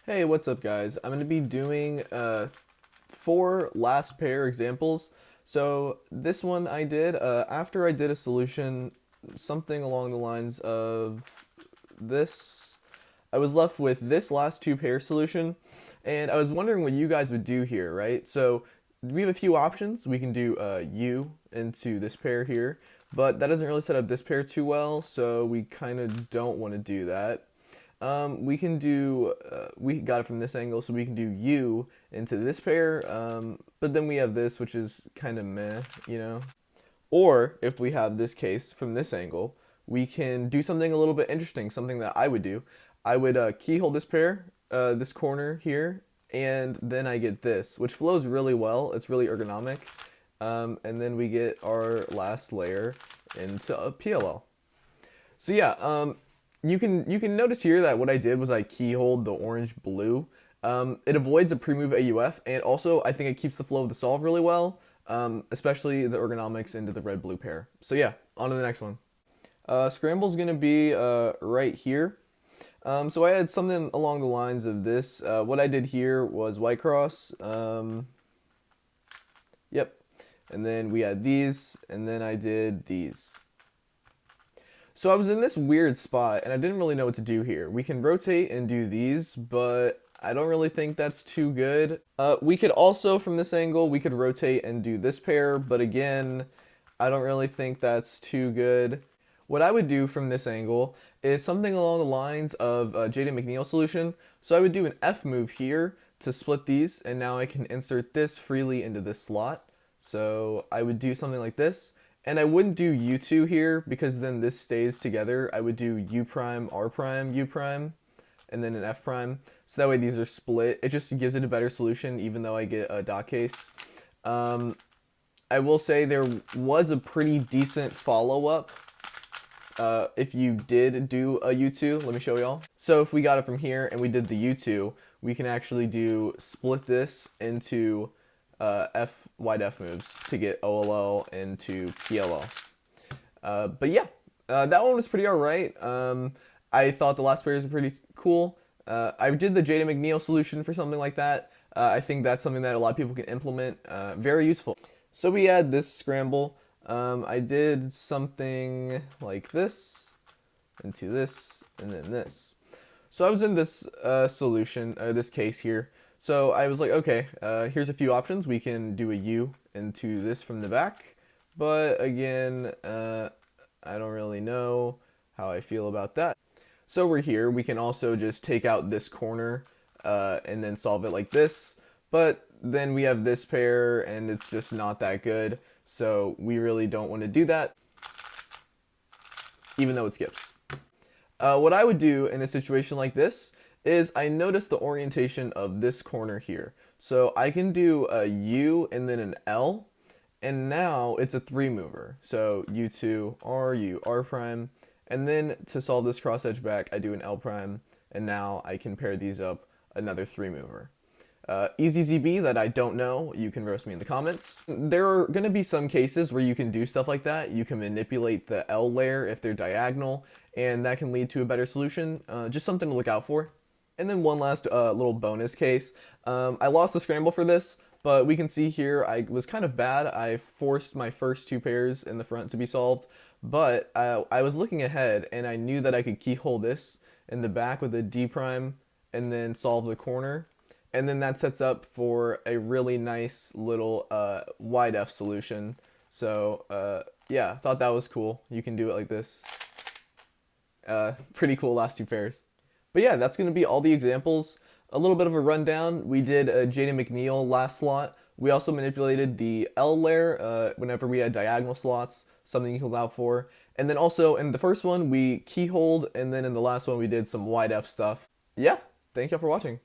Hey, what's up guys? I'm going to be doing 4 last pair examples. So this one I did after I did a solution, something along the lines of this. I was left with this last 2 pair solution, and I was wondering what you guys would do here, right? So we have a few options. We can do U into this pair here, but that doesn't really set up this pair too well, so we kind of don't want to do that. We can do, we got it from this angle, so we can do U into this pair, but then we have this, which is kind of meh. Or, if we have this case from this angle, we can do something a little bit interesting, something that I would do. I would keyhole this pair, this corner here, and then I get this, which flows really well. It's really ergonomic. And then we get our last layer into a PLL. So yeah, you can notice here that what I did was I keyholed the orange blue. It avoids a pre-move AUF, and also I think it keeps the flow of the solve really well, especially the ergonomics into the red blue pair. So yeah, on to the next one. Scramble's gonna be right here. So I had something along the lines of this. What I did here was white cross. Yep, and then we had these, and then I did these. So I was in this weird spot, and I didn't really know what to do here. We can rotate and do these, but I don't really think that's too good. We could also, from this angle, we could rotate and do this pair, but again, I don't really think that's too good. What I would do from this angle is something along the lines of a Jaden McNeil solution. So I would do an F move here to split these, and now I can insert this freely into this slot. So I would do something like this. And I wouldn't do U2 here because then this stays together. I would do U prime, R prime, U prime, and then an F prime. So that way these are split. It just gives it a better solution even though I get a dot case. I will say there was a pretty decent follow-up if you did do a U2. Let me show y'all. So if we got it from here and we did the U2, we can actually do split this into wide F moves to get OLL into PLL. But yeah, that one was pretty alright. I thought the last pairs were pretty cool. I did the Jaden McNeil solution for something like that. I think that's something that a lot of people can implement. Very useful. So we had this scramble. I did something like this, into this, and then this. So I was in this solution, this case here. So I was like, okay, here's a few options. We can do a U into this from the back. But again, I don't really know how I feel about that. So we're here. We can also just take out this corner and then solve it like this. But then we have this pair and it's just not that good. So we really don't want to do that, even though it skips. What I would do in a situation like this is I notice the orientation of this corner here. So I can do a U and then an L, and now it's a 3-mover. So U2, R, U, R prime, and then to solve this cross edge back, I do an L prime, and now I can pair these up another 3-mover. Easy ZB that I don't know, you can roast me in the comments. There are going to be some cases where you can do stuff like that. You can manipulate the L layer if they're diagonal, and that can lead to a better solution. Just something to look out for. And then one last little bonus case. I lost the scramble for this, but we can see here I was kind of bad. I forced my first 2 pairs in the front to be solved, but I was looking ahead and I knew that I could keyhole this in the back with a D prime and then solve the corner. And then that sets up for a really nice little wide F solution. So yeah, thought that was cool. You can do it like this. Pretty cool last 2 pairs. But yeah, that's going to be all the examples. A little bit of a rundown. We did a Jaden McNeil last slot. We also manipulated the L layer whenever we had diagonal slots, something you can allow for. And then also in the first one, we keyholed, and then in the last one, we did some wide F stuff. Yeah, thank y'all for watching.